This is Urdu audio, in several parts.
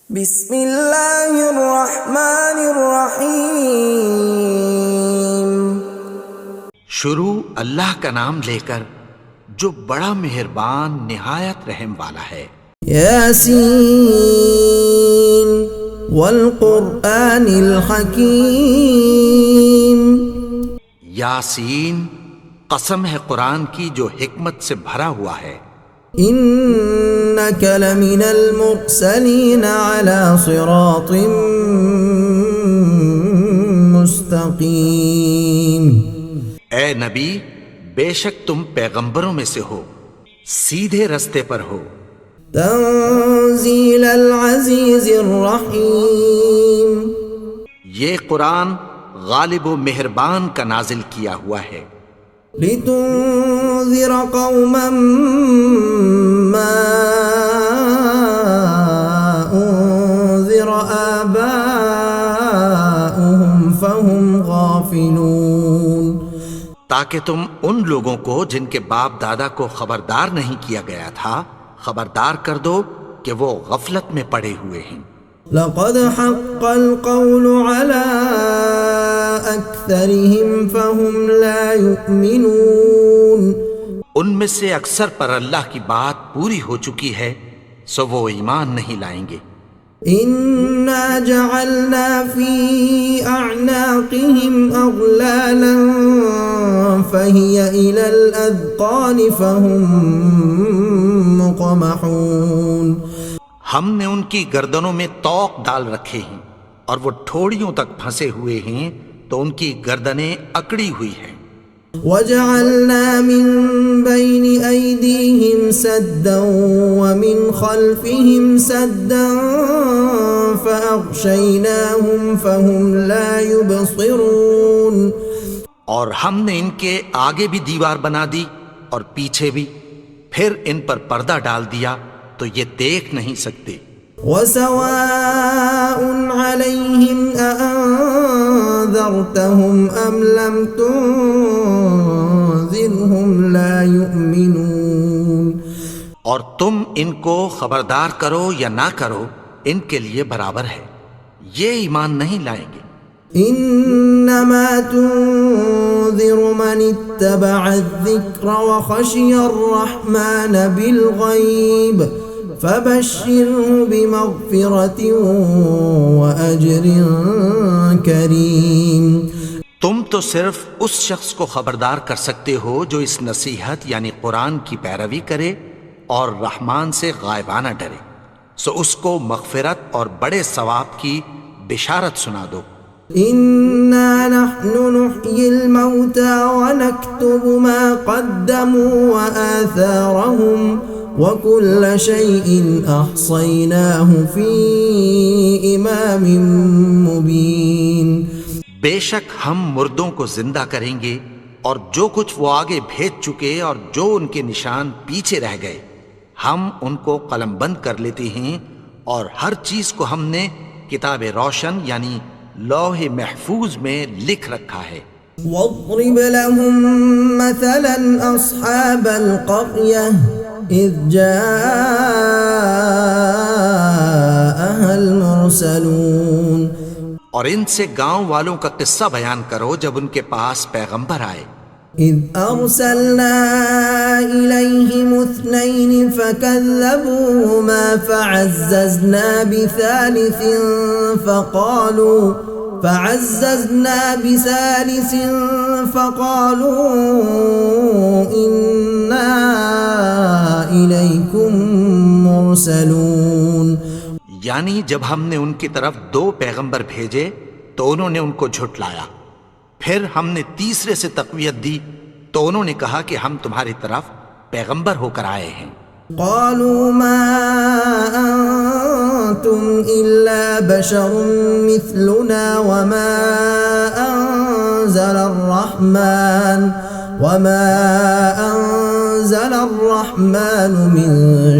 بسم اللہ الرحمن الرحیم۔ شروع اللہ کا نام لے کر جو بڑا مہربان نہایت رحم والا ہے۔ یاسین والقرآن الحکیم۔ یاسین، قسم ہے قرآن کی جو حکمت سے بھرا ہوا ہے۔ انک لمن المرسلین علی صراط مستقیم۔ اے نبی، بے شک تم پیغمبروں میں سے ہو، سیدھے رستے پر ہو۔ تنزیل العزیز الرحیم۔ یہ قرآن غالب و مہربان کا نازل کیا ہوا ہے۔ لتنذر قوما ما انذر آباؤهم فهم غافلون۔ تاکہ تم ان لوگوں کو جن کے باپ دادا کو خبردار نہیں کیا گیا تھا خبردار کر دو کہ وہ غفلت میں پڑے ہوئے ہیں۔ لقد حق القول على اکثرهم فهم لا يؤمنون۔ ان میں سے اکثر پر اللہ کی بات پوری ہو چکی ہے سو وہ ایمان نہیں لائیں گے۔ انا جعلنا في اعناقهم اغلالا فهي الى الاذقان فهم مقمحون۔ ہم نے ان کی گردنوں میں طوق ڈال رکھے ہیں اور وہ ٹھوڑیوں تک پھنسے ہوئے ہیں تو ان کی گردنیں اکڑی ہوئی ہیں۔ وجعلنا من بين أيديهم سدا ومن خلفهم سدا فأغشيناهم فهم لا يبصرون۔ اور ہم نے ان کے آگے بھی دیوار بنا دی اور پیچھے بھی، پھر ان پر پردہ ڈال دیا تو یہ دیکھ نہیں سکتے۔ وسواء عليهم أأنذرتهم أم لم تنذرهم لا يؤمنون۔ اور تم ان کو خبردار کرو یا نہ کرو ان کے لیے برابر ہے، یہ ایمان نہیں لائیں گے۔ انما تنذر من اتبع الذکر وخشی الرحمن بالغیب فبشره بمغفرة وأجر کریم۔ تم تو صرف اس شخص کو خبردار کر سکتے ہو جو اس نصیحت یعنی قرآن کی پیروی کرے اور رحمان سے غائبانہ ڈرے، سو اس کو مغفرت اور بڑے ثواب کی بشارت سنا دو۔ انا نحن نحيي الموتى ونكتب ما قدموا وآثارهم وكل شيء احصيناه في امام مبين۔ بے شک ہم مردوں کو زندہ کریں گے اور جو کچھ وہ آگے بھیج چکے اور جو ان کے نشان پیچھے رہ گئے ہم ان کو قلم بند کر لیتے ہیں، اور ہر چیز کو ہم نے کتاب روشن یعنی لوح محفوظ میں لکھ رکھا ہے۔ واضرب لهم مثلا اصحاب القرية اذ جاءها المرسلون۔ اور ان سے گاؤں والوں کا قصہ بیان کرو جب ان کے پاس پیغمبر آئے۔ اذ ارسلنا الیہم اثنین فکذبوہما فعززنا بثالث فقالوا انا الیکم مرسلون۔ یعنی جب ہم نے ان کی طرف 2 پیغمبر بھیجے تو انہوں نے ان کو جھٹلایا، پھر ہم نے تیسرے سے تقویت دی تو انہوں نے کہا کہ ہم تمہاری طرف پیغمبر ہو کر آئے ہیں۔ قالوا ما انتم الا بشر مثلنا وما انزل الرحمن من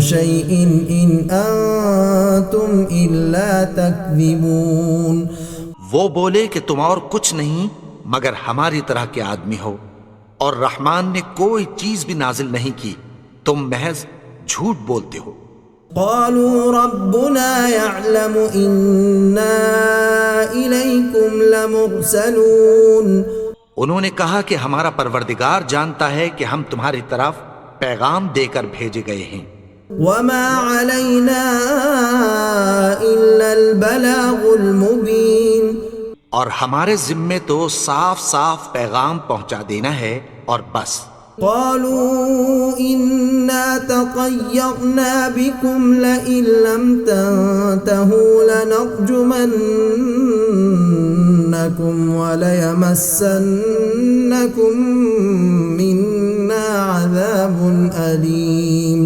شيء ان انتم الا تكذبون۔ وہ بولے کہ تم اور کچھ نہیں مگر ہماری طرح کے آدمی ہو، اور رحمان نے کوئی چیز بھی نازل نہیں کی، تم محض جھوٹ بولتے ہو۔ قالوا ربنا يعلم إنا إليكم لمرسلون. انہوں نے کہا کہ ہمارا پروردگار جانتا ہے کہ ہم تمہاری طرف پیغام دے کر بھیجے گئے ہیں. وما علينا إلا البلاغ المبين. اور ہمارے ذمے تو صاف صاف پیغام پہنچا دینا ہے اور بس. قالوا إنا تطيرنا بكم لئن لم تنتهوا لنرجمنكم وليمسنكم منا عذاب أليم.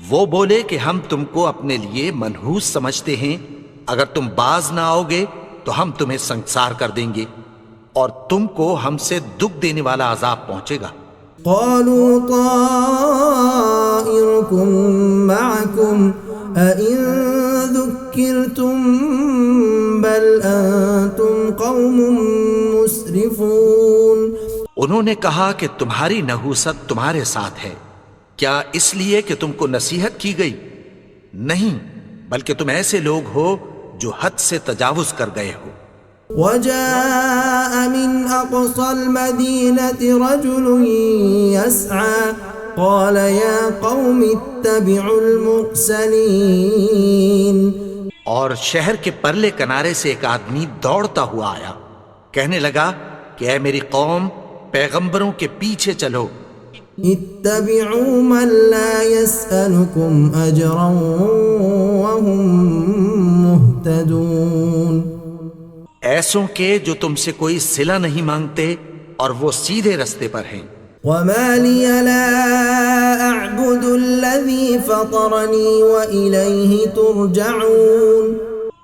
وہ بولے کہ ہم تم کو اپنے لیے منحوس سمجھتے ہیں، اگر تم باز نہ آؤ گے تو ہم تمہیں سنگسار کر دیں گے اور تم کو ہم سے دکھ دینے والا عذاب پہنچے گا. قالوا طائركم معكم أئن ذكرتم بل أنتم قوم مسرفون. انہوں نے کہا کہ تمہاری نحوست تمہارے ساتھ ہے، کیا اس لیے کہ تم کو نصیحت کی گئی؟ نہیں، بلکہ تم ایسے لوگ ہو جو حد سے تجاوز کر گئے ہو. وجاء من أقصى المدينة رجل يسعى قال يا قوم اتبعوا المرسلين. اور شہر کے پرلے کنارے سے ایک آدمی دوڑتا ہوا آیا، کہنے لگا کہ اے میری قوم، پیغمبروں کے پیچھے چلو. اتبعوا من لا يسألكم أجرا وهم مهتدون. ایسوں کے جو تم سے کوئی صلہ نہیں مانگتے اور وہ سیدھے رستے پر ہیں. وما لي لا أعبد الذي فطرني وإليه ترجعون.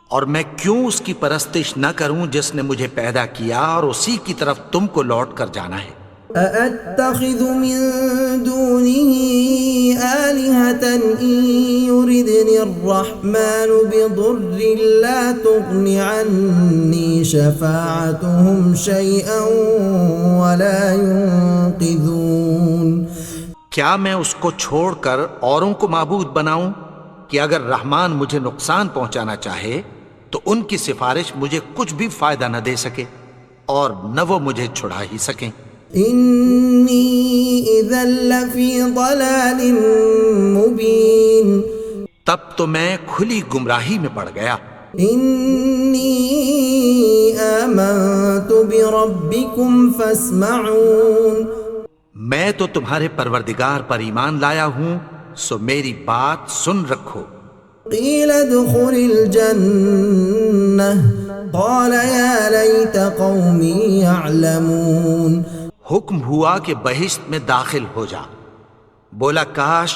اور میں کیوں اس کی پرستش نہ کروں جس نے مجھے پیدا کیا اور اسی کی طرف تم کو لوٹ کر جانا ہے. أأتخذ من دونه آلهة إن يردني الرحمن بضر لا تغن عني شفاعتهم شيئا ولا ينقذون. کیا میں اس کو چھوڑ کر اوروں کو معبود بناؤں کہ اگر رحمان مجھے نقصان پہنچانا چاہے تو ان کی سفارش مجھے کچھ بھی فائدہ نہ دے سکے اور نہ وہ مجھے چھڑا ہی سکیں. انی اذا لفی ضلال مبین. تب تو میں کھلی گمراہی میں پڑ گیا. انی آمنت بربکم فاسمعون. میں تو تمہارے پروردگار پر ایمان لایا ہوں، سو میری بات سن رکھو. قیل ادخل الجنہ قال یا لیت قومی یعلمون. حکم ہوا کہ بہشت میں داخل ہو جا. بولا کاش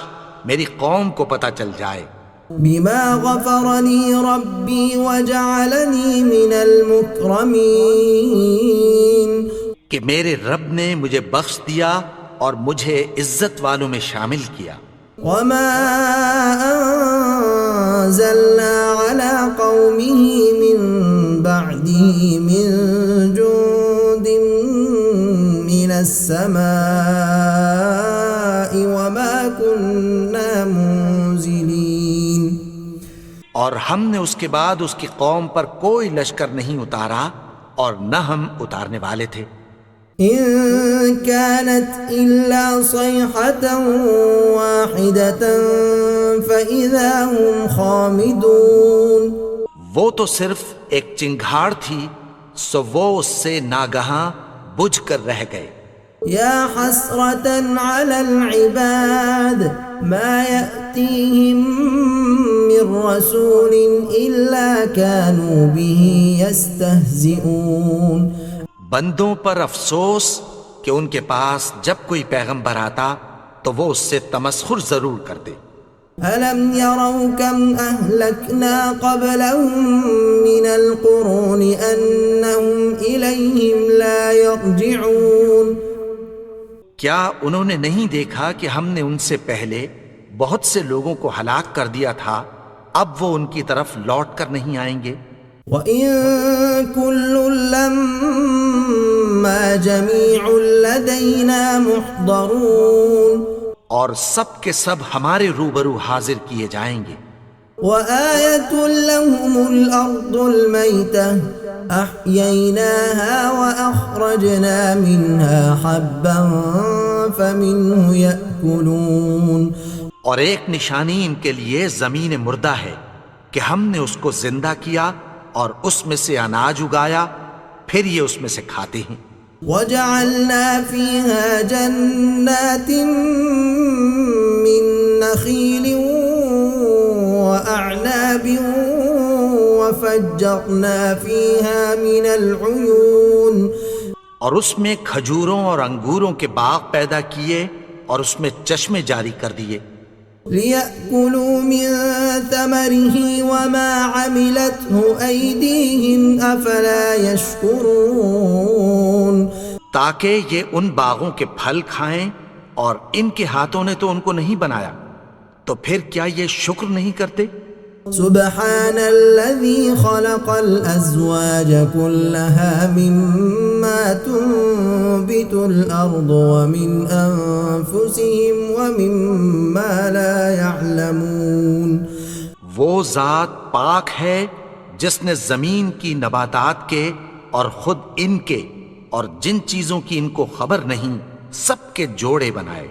میری قوم کو پتہ چل جائے. بما غفرنی ربی وجعلنی من المکرمین. کہ میرے رب نے مجھے بخش دیا اور مجھے عزت والوں میں شامل کیا. وما انزلنا على قومه من بعده من جند من السماء وما كنا منزلين. اور ہم نے اس کے بعد اس کی قوم پر کوئی لشکر نہیں اتارا اور نہ ہم اتارنے والے تھے. إن كانت إلا صيحة واحدة فإذا هم خامدون. وہ تو صرف ایک چنگھاڑ تھی، سو وہ اس سے ناگہاں بجھ کر رہ گئے. يا حسرة على العباد ما يأتيهم من رسول إلا كانوا به يستهزئون. بندوں پر افسوس کہ ان کے پاس جب کوئی پیغمبر آتا تو وہ اس سے تمسخر ضرور کرتے. أَلَمْ يَرَوْا كَمْ أَهْلَكْنَا قَبْلَهُمْ مِنَ الْقُرُونِ أَنَّهُمْ إِلَيْهِمْ لَا يَرْجِعُونَ. کیا انہوں نے نہیں دیکھا کہ ہم نے ان سے پہلے بہت سے لوگوں کو ہلاک کر دیا تھا، اب وہ ان کی طرف لوٹ کر نہیں آئیں گے. وَإِن كُلٌّ لَّمَّا جَمِيعٌ لَّدَيْنَا مُحْضَرُونَ. اور سب کے سب ہمارے روبرو حاضر کیے جائیں گے۔ وآية لهم الأرض الميتة أحييناها وأخرجنا منها حبا فمنه يأكلون، اور ایک نشانی ان کے لیے زمین مردہ ہے کہ ہم نے اس کو زندہ کیا اور اس میں سے اناج اگایا، پھر یہ اس میں سے کھاتے ہیں۔ وجعلنا فيها جنات من نخيل وأعناب وفجرنا فيها من العيون، اور اس میں کھجوروں اور انگوروں کے باغ پیدا کیے اور اس میں چشمے جاری کر دیے، ليأكلوا من ثمره وما عملته أيديهم أفلا يشكرون، تاکہ یہ ان باغوں کے پھل کھائیں اور ان کے ہاتھوں نے تو ان کو نہیں بنایا، تو پھر کیا یہ شکر نہیں کرتے؟ سبحان الذي خلق الأزواج كلها مما تنبت الأرض ومن أنفسهم ومما لا يعلمون، وہ ذات پاک ہے جس نے زمین کی نباتات کے اور خود ان کے اور جن چیزوں کی ان کو خبر نہیں سب کے جوڑے بنائے۔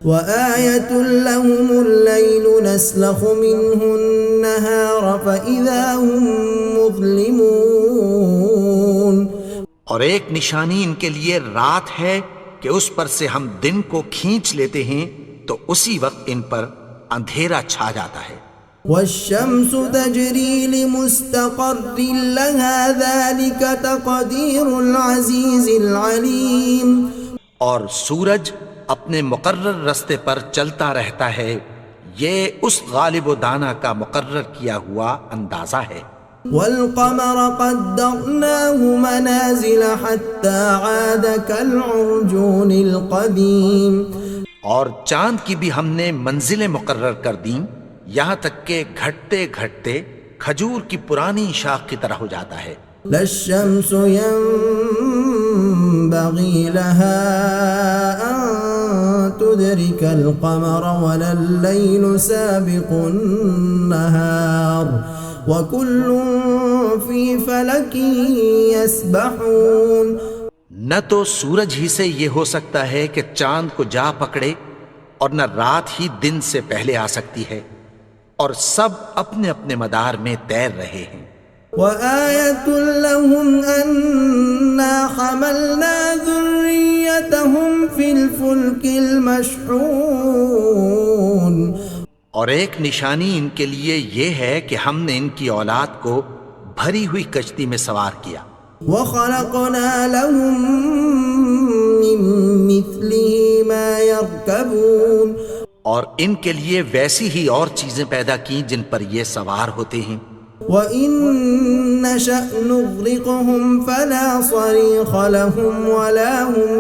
وآية لهم الليل نسلخ منه النهار فإذا هم مظلمون، اور ایک نشانی ان کے لیے رات ہے کہ اس پر سے ہم دن کو کھینچ لیتے ہیں تو اسی وقت ان پر اندھیرا چھا جاتا ہے۔ والشمس تجري لمستقر لها ذلك تقدير العزيز العليم، اور سورج اپنے مقرر رستے پر چلتا رہتا ہے، یہ اس غالب و دانا کا مقرر کیا ہوا اندازہ ہے۔ والقمر قدرناه منازل حتى عاد كالعرجون القديم، اور چاند کی بھی ہم نے منزلیں مقرر کر دیں یہاں تک کہ گھٹتے گھٹتے کھجور کی پرانی شاخ کی طرح ہو جاتا ہے۔ لا الشمس ينبغي لها أن تدرك القمر ولا الليل سابق النهار وكل في فلك يسبحون، نہ تو سورج ہی سے یہ ہو سکتا ہے کہ چاند کو جا پکڑے اور نہ رات ہی دن سے پہلے آ سکتی ہے، اور سب اپنے اپنے مدار میں تیر رہے ہیں۔ وآية لهم أنا حملنا ذريتهم في الفلك المشحون، اور ایک نشانی ان کے لیے یہ ہے کہ ہم نے ان کی اولاد کو بھری ہوئی کشتی میں سوار کیا، وخلقنا لهم من مثله ما يركبون، اور ان کے لیے ویسی ہی اور چیزیں پیدا کی جن پر یہ سوار ہوتے ہیں۔ وَإِن نَّشَأْ نُغْرِقْهُمْ فَلَا صَرِيخَ لَهُمْ وَلَا هُمْ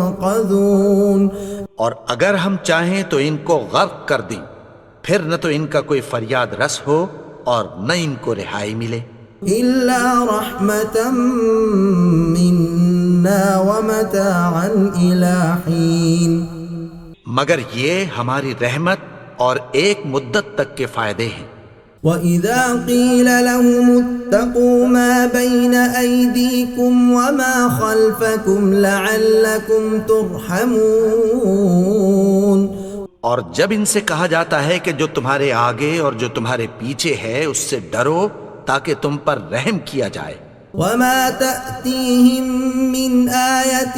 يُنقَذُونَ، اور اگر ہم چاہیں تو ان کو غرق کر دیں، پھر نہ تو ان کا کوئی فریاد رس ہو اور نہ ان کو رہائی ملے۔ إِلَّا رَحْمَةً مِّنَّا وَمَتَاعًا إِلَىٰ حِينٍ، مگر یہ ہماری رحمت اور ایک مدت تک کے فائدے ہیں۔ وَإِذَا قِيلَ لَهُمُ اتَّقُوا مَا بَيْنَ أَيْدِيكُمْ وَمَا خَلْفَكُمْ لَعَلَّكُمْ تُرْحَمُونَ، اور جب ان سے کہا جاتا ہے کہ جو تمہارے آگے اور جو تمہارے پیچھے ہے اس سے ڈرو تاکہ تم پر رحم کیا جائے۔ وَمَا تَأْتِيهِم مِّنْ آيَةٍ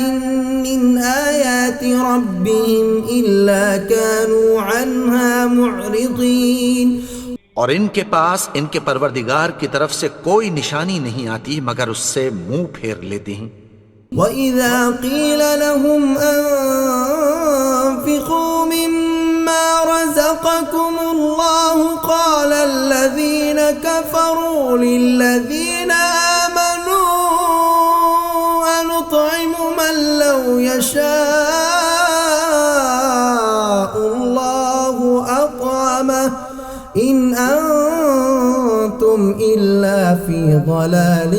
مِّنْ آيَاتِ رَبِّهِمْ إِلَّا كَانُوا عَنْهَا مُعْرِضِينَ، اور ان کے پاس ان کے پروردگار کی طرف سے کوئی نشانی نہیں آتی مگر اس سے منہ پھیر لیتے ہیں۔ وَإِذَا قِيلَ لَهُمْ أَنفِقُوا مِمَّا رَزَقَكُمُ اللَّهُ قَالَ الَّذِينَ كَفَرُوا لِلَّذِينَ آمَنُوا أَنُطْعِمُ مَن لَّوْ يَشَاءُ اللَّهُ أَطْعَمَهُ إِنْ أَنْتُمْ إِلَّا فِي ضَلَالٍ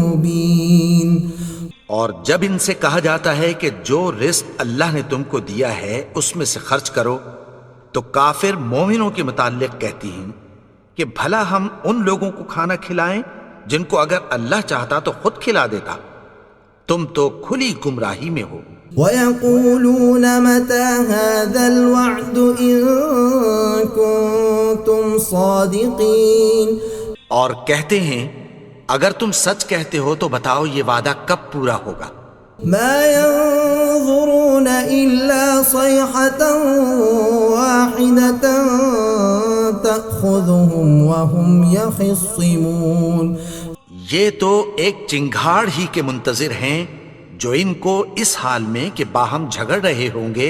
مُبِينٍ، اور اور جب ان سے کہا جاتا ہے کہ جو رزق اللہ نے تم کو دیا ہے اس میں سے خرچ کرو، تو کافر مومنوں کے متعلق کہتی ہیں کہ بھلا ہم ان لوگوں کو کھانا کھلائیں جن کو اگر اللہ چاہتا تو خود کھلا دیتا، تم تو کھلی گمراہی میں ہو۔ وَيَقُولُونَ مَتَى هَذَا الْوَعْدُ إِن كُنتُمْ صَادِقِينَ، اور کہتے ہیں اگر تم سچ کہتے ہو تو بتاؤ یہ وعدہ کب پورا ہوگا۔ مَا يَنظُرُونَ إِلَّا صَيْحَةً وَاحِدَةً تَأْخُذُهُمْ وَهُمْ يَخِصِّمُونَ، یہ تو ایک چنگھاڑ ہی کے منتظر ہیں جو ان کو اس حال میں کہ باہم جھگڑ رہے ہوں گے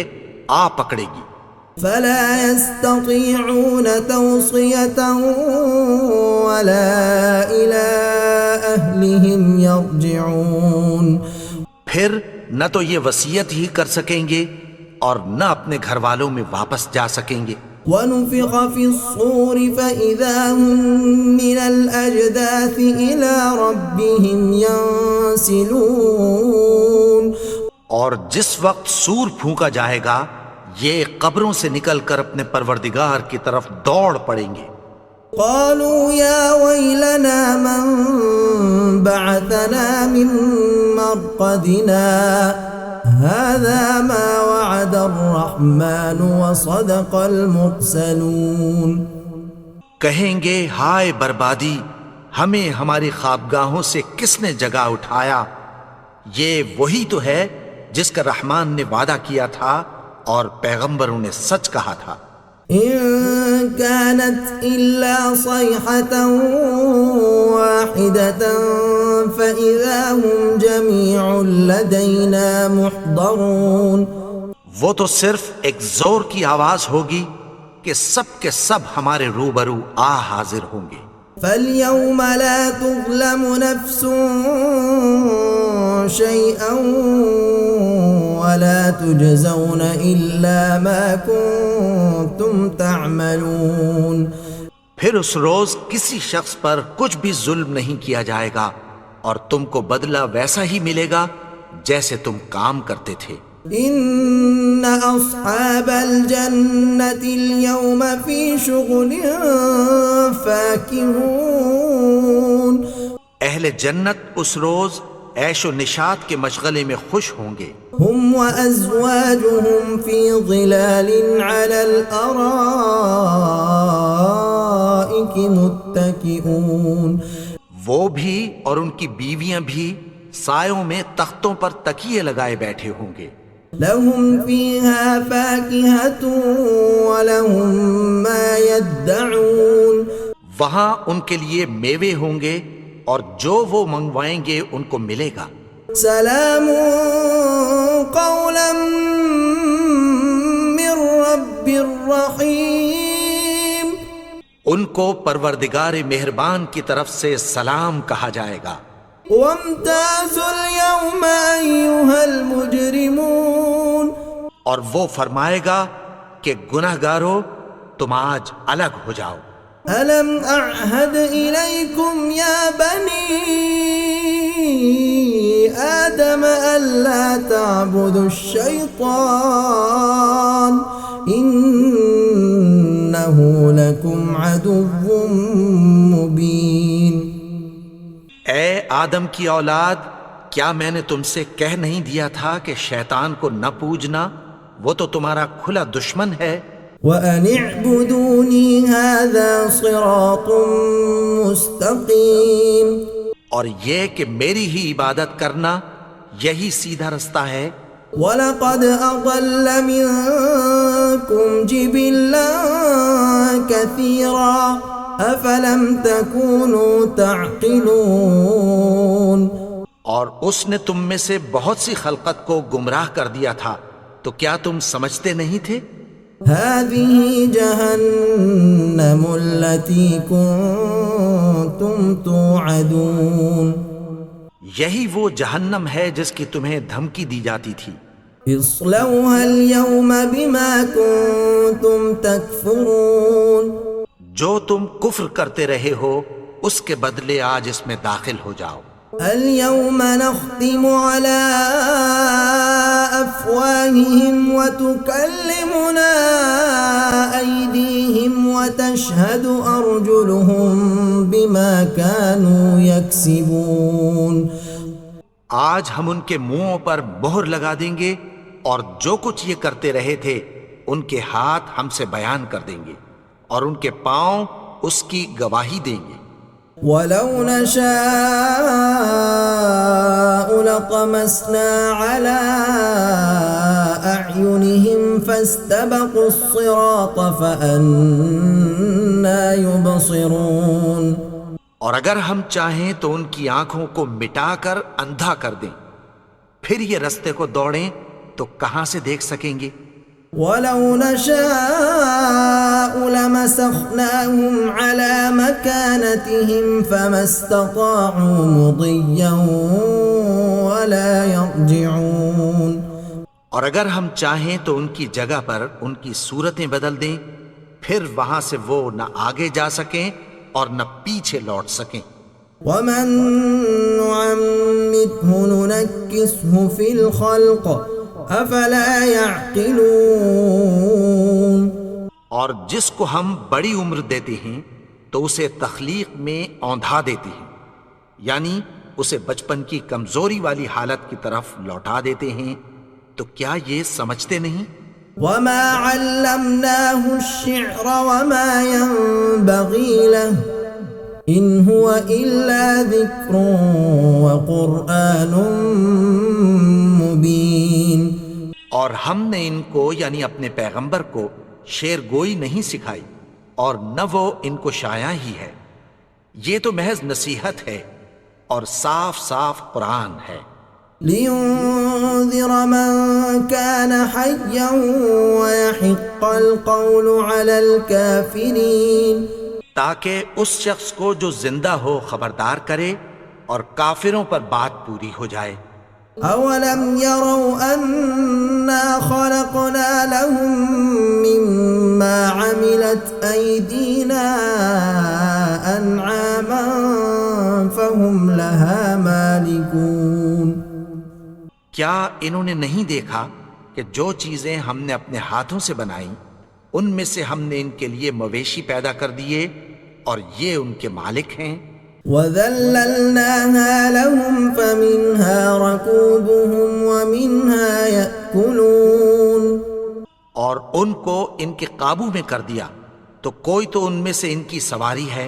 آ پکڑے گی۔ فَلَا يَسْتَطِيعُونَ تَوْصِيَةً وَلَا إِلَىٰ أَهْلِهِمْ يَرْجِعُونَ، پھر نہ تو یہ وصیت ہی کر سکیں گے اور نہ اپنے گھر والوں میں واپس جا سکیں گے۔ وَنُفِخَ فِي الصُّورِ فَإِذَا هُم مِّنَ الْأَجْدَاثِ إِلَىٰ رَبِّهِمْ يَنسِلُونَ، اور جس وقت سور پھونکا جائے گا یہ قبروں سے نکل کر اپنے پروردگار کی طرف دوڑ پڑیں گے۔ قالوا يا ويلنا من بعثنا من مرقدنا هذا ما وعد الرحمن وصدق المرسلون، کہیں گے ہائے بربادی، ہمیں ہماری خوابگاہوں سے کس نے جگا اٹھایا، یہ وہی تو ہے جس کا رحمان نے وعدہ کیا تھا اور پیغمبروں نے سچ کہا تھا۔ إن كانت إلا صيحة واحدة فإذا هم جميع لدينا محضرون، وہ تو صرف ایک زور کی آواز ہوگی کہ سب کے سب ہمارے روبرو آ حاضر ہوں گے۔ فَالْيَوْمَ لَا تُظْلَمُ نَفْسٌ شَيْئًا وَلَا تُجْزَوْنَ إِلَّا مَا كُنتُمْ تَعْمَلُونَ، پھر اس روز کسی شخص پر کچھ بھی ظلم نہیں کیا جائے گا اور تم کو بدلہ ویسا ہی ملے گا جیسے تم کام کرتے تھے۔ إِنَّ أَصْحَابَ الْجَنَّةِ الْيَوْمَ فِي شُغُلٍ فَاكِهُونَ، اہل جنت اس روز عیش و نشاط کے مشغلے میں خوش ہوں گے۔ هُمْ وَأَزْوَاجُهُمْ فِي ظِلَالٍ عَلَى الْأَرَائِكِ مُتَّكِئُونَ، وہ بھی اور ان کی بیویاں بھی سایوں میں تختوں پر تکیے لگائے بیٹھے ہوں گے۔ لَهُمْ فِيهَا فَاكِهَةٌ وَلَهُمْ مَا يَدَّعُونَ، وہاں ان کے لیے میوے ہوں گے اور جو وہ منگوائیں گے ان کو ملے گا۔ سلام قولا من رب الرحیم، ان کو پروردگار مہربان کی طرف سے سلام کہا جائے گا۔ وامتازوا اليوم أيها المجرمون، اور وہ فرمائے گا کہ گناہگارو تم آج الگ ہو جاؤ۔ ألم أعهد إليكم يا بني آدم ألا تعبدوا الشيطان إنه لكم عدو مبين۔ اے آدم کی اولاد، کیا میں نے تم سے کہہ نہیں دیا تھا کہ شیطان کو نہ پوجنا، وہ تو تمہارا کھلا دشمن ہے۔ وَأَنِ اعْبُدُونِي هَذَا صِرَاطٌ مُسْتَقِيمٌ، اور یہ کہ میری ہی عبادت کرنا یہی سیدھا رستہ ہے۔ وَلَقَدْ أَضَلَّ مِنكُمْ جِبِلًّا كَثِيرًا أَفَلَمْ تَكُونُوا تَعْقِلُونَ، اور اس نے تم میں سے بہت سی خلقت کو گمراہ کر دیا تھا، تو کیا تم سمجھتے نہیں تھے؟ هَذِهِ جَهَنَّمُ الَّتِي كُنتُمْ تُوعَدُونَ، یہی وہ جہنم ہے جس کی تمہیں دھمکی دی جاتی تھی۔ اصْلَوْهَا الْيَوْمَ بِمَا كُنتُمْ تَكْفُرُونَ، جو تم کفر کرتے رہے ہو اس کے بدلے آج اس میں داخل ہو جاؤ۔ اليوم نختم على أفواههم وتكلمنا أيديهم وتشهد أرجلهم بما كانوا يكسبون. آج ہم ان کے منہوں پر مہر لگا دیں گے اور جو کچھ یہ کرتے رہے تھے ان کے ہاتھ ہم سے بیان کر دیں گے اور ان کے پاؤں اس کی گواہی دیں گے. وَلَوْ نَشَاءُ لَطَمَسْنَا عَلَىٰ أَعْيُنِهِمْ فَاسْتَبَقُوا الصِّرَاطَ فَأَنَّىٰ يُبْصِرُونَ. اور اگر ہم چاہیں تو ان کی آنکھوں کو مٹا کر اندھا کر دیں، پھر یہ رستے کو دوڑیں تو کہاں سے دیکھ سکیں گے؟ وَلَوْ نَشَاءُ لَمَسَخْنَاهُمْ عَلَىٰ مَكَانَتِهِمْ فَمَا اسْتَطَاعُوا مُضِيًّا وَلَا يَرْجِعُونَ. اور اگر ہم چاہیں تو ان کی جگہ پر ان کی صورتیں بدل دیں، پھر وہاں سے وہ نہ آگے جا سکیں اور نہ پیچھے لوٹ سکیں. وَمَن نُّعَمِّرْهُ نُنَكِّسْهُ فِي الْخَلْقِ أَفَلَا يَعْقِلُونَ. اور جس کو ہم بڑی عمر دیتے ہیں تو اسے تخلیق میں اوندھا دیتے ہیں، یعنی اسے بچپن کی کمزوری والی حالت کی طرف لوٹا دیتے ہیں، تو کیا یہ سمجھتے نہیں؟ وَمَا عَلَّمْنَاهُ الشِّعْرَ وَمَا يَنبَغِي لَهُ إِنْ هُوَ إِلَّا ذِكْرٌ وَقُرْآنٌ مُبِينٌ. اور ہم نے ان کو یعنی اپنے پیغمبر کو شعر گوئی نہیں سکھائی اور نہ وہ ان کو شاعر ہی ہے، یہ تو محض نصیحت ہے اور صاف صاف قرآن ہے. لِيُنذِرَ مَن كَانَ حَيًّا وَيَحِقَّ الْقَوْلُ عَلَى الْكَافِرِينَ. تاکہ اس شخص کو جو زندہ ہو خبردار کرے اور کافروں پر بات پوری ہو جائے. أَوَلَمْ يَرَوْا أَنَّا خَلَقْنَا لَهُم مِّمَّا عَمِلَتْ أَيْدِينَا أَنْعَامًا فَهُمْ لَهَا مَالِكُونَ. کیا انہوں نے نہیں دیکھا کہ جو چیزیں ہم نے اپنے ہاتھوں سے بنائیں ان میں سے ہم نے ان کے لیے مویشی پیدا کر دیے اور یہ ان کے مالک ہیں. وَذَلَّلْنَاهَا لَهُمْ فَمِنْهَا رَكُوبُهُمْ وَمِنْهَا يَأْكُلُونَ. اور ان کو ان کے قابو میں کر دیا تو کوئی تو ان میں سے ان کی سواری ہے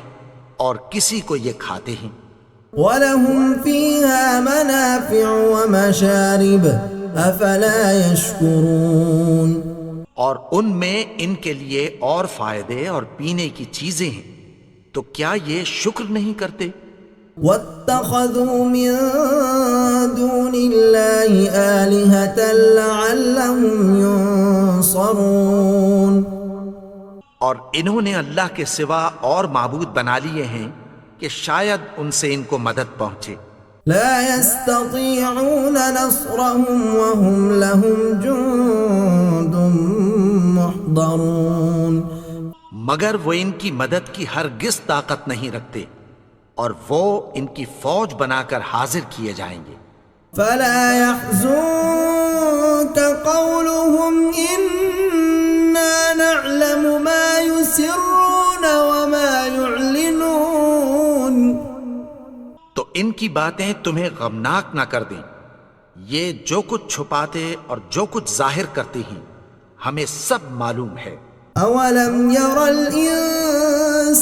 اور کسی کو یہ کھاتے ہیں. وَلَهُمْ فِيهَا مَنَافِعُ وَمَشَارِبُ أَفَلَا يَشْكُرُونَ. اور ان میں ان کے لیے اور فائدے اور پینے کی چیزیں ہیں، تو کیا یہ شکر نہیں کرتے؟ وَاتَّخَذُوا مِن دُونِ اللَّهِ آلِهَةً لَعَلَّهُمْ يُنصَرُونَ. اور انہوں نے اللہ کے سوا اور معبود بنا لیے ہیں کہ شاید ان سے ان کو مدد پہنچے. لا يستطيعون نصرهم وهم لهم جند محضرون. مگر وہ ان کی مدد کی ہرگز طاقت نہیں رکھتے اور وہ ان کی فوج بنا کر حاضر کیے جائیں گے. فلا يحزنك قولهم إنا نعلم ما يسرون وما يعلنون. تو ان کی باتیں تمہیں غمناک نہ کر دیں، یہ جو کچھ چھپاتے اور جو کچھ ظاہر کرتے ہیں ہمیں سب معلوم ہے. أولم ير الإنسان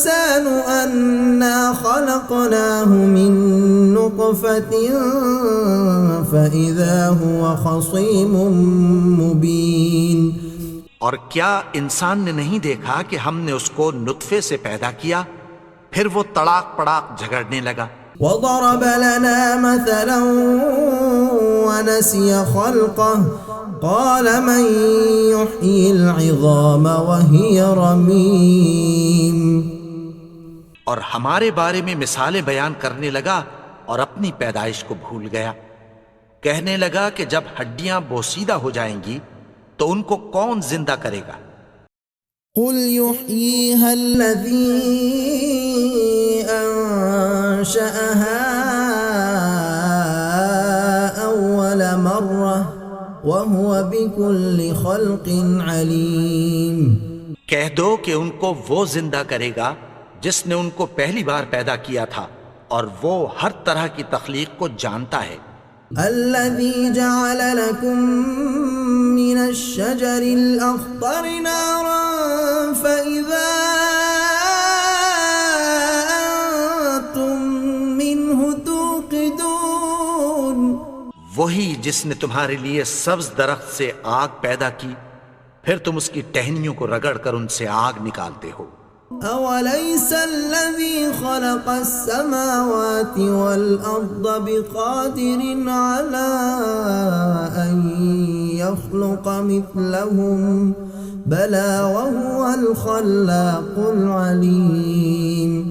أنا خلقناه من نطفة فإذا هو خصيم مبين. اور کیا انسان نے نہیں دیکھا کہ ہم نے اس کو نطفے سے پیدا کیا پھر وہ تڑاک پڑاک جھگڑنے لگا. وضرب لنا مثلا ونسي خلقه قال من يحيي العظام وهي رميم. اور ہمارے بارے میں مثالیں بیان کرنے لگا اور اپنی پیدائش کو بھول گیا. کہنے لگا کہ جب ہڈیاں بوسیدہ ہو جائیں گی تو ان کو کون زندہ کرے گا؟ قل يحييها الذي أنشأها وهو بكل خلق عليم. کہہ دو کہ ان کو وہ زندہ کرے گا جس نے ان کو پہلی بار پیدا کیا تھا، اور وہ ہر طرح کی تخلیق کو جانتا ہے۔ الذي جعل لكم من الشجر الأخضر نارا فإذا أنتم منه توقدون. وہی جس نے تمہارے لیے سبز درخت سے آگ پیدا کی، پھر تم اس کی ٹہنیوں کو رگڑ کر ان سے آگ نکالتے ہو۔ أوليس الذي خلق السماوات والأرض بقادر على أن يخلق مثلهم بلى وهو الخلاق العليم.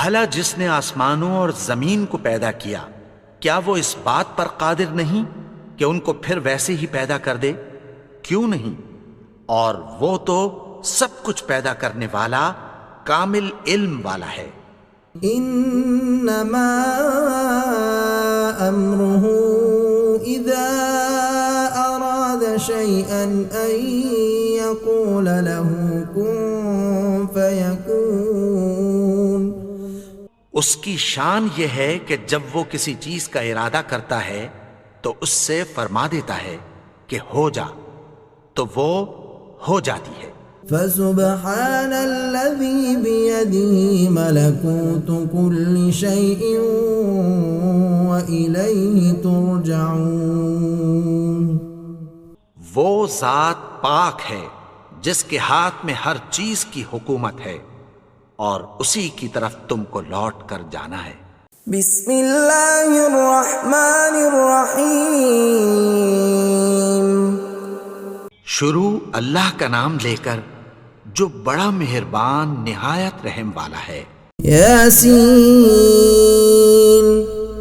بھلا جس نے آسمانوں اور زمین کو پیدا کیا، کیا وہ اس بات پر قادر نہیں کہ ان کو پھر ویسے ہی پیدا کر دے؟ کیوں نہیں؟ اور وہ تو سب کچھ پیدا کرنے والا، کامل علم والا ہے۔ انما امره اذا اراد شيئا ان يقول له كن فيكون. اس کی شان یہ ہے کہ جب وہ کسی چیز کا ارادہ کرتا ہے تو اس سے فرما دیتا ہے کہ ہو جا، تو وہ ہو جاتی ہے۔ فسبحان الذي بيده ملكوت كل شيء وإليه ترجعون. وہ ذات پاک ہے جس کے ہاتھ میں ہر چیز کی حکومت ہے، اور اسی کی طرف تم کو لوٹ کر جانا ہے۔ بسم اللہ الرحمن الرحیم. شروع اللہ کا نام لے کر جو بڑا مہربان نہایت رحم والا ہے۔ یاسین